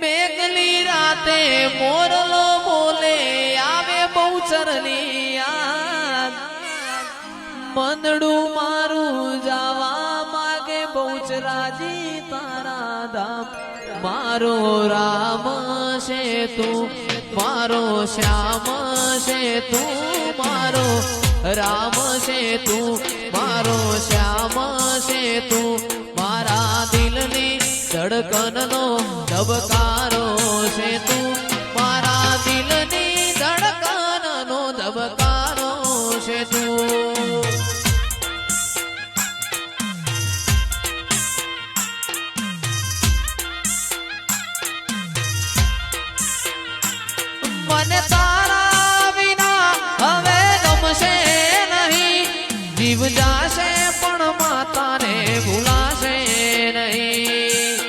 મેઘલી રાતે મોરલો બોલે આવે બહુચરની યાદ મંદડું મારું જાવા માગે બહુચરાજી તારા ધામ મારો રામ છે તું મારો શ્યામ છે તું મારો રામ છે તું મારો શ્યામ છે તું મારા દિલની ધડકનનો ધબકારો છે તું મારા દિલની ધડકનનો ધબકારો છે તું મને તારા વિના હવે ગમશે નહીં જીવ જાશે પણ માતાને ભૂલાશે નહીં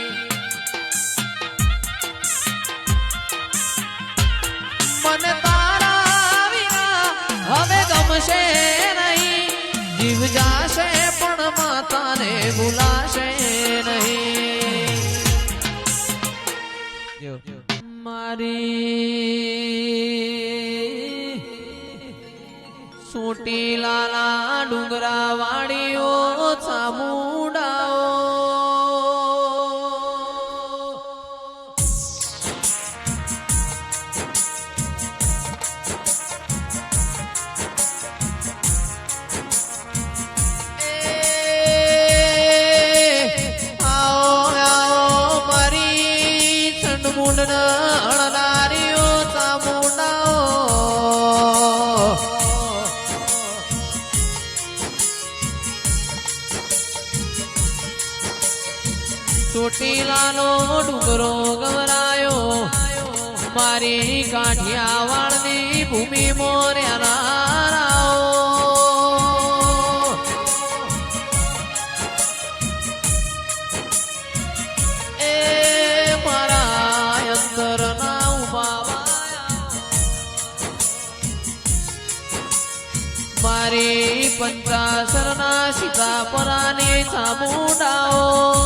મને તારા વિના હવે ગમશે નહીં જીવ જાશે પણ માતાને ભૂલાશે નહીં મારી સોટીલાલા ડુંગરા વાડીઓ ચામુંડાઓ અણનારીઓ ચામુંડાઓ ચોટીલાનો ડુંગરો ગવરાયો મારી કાઠિયાવાડની ભૂમિ મોર્યાના મારી પંચાસરના સીતાપરાની ચામુંડાઓ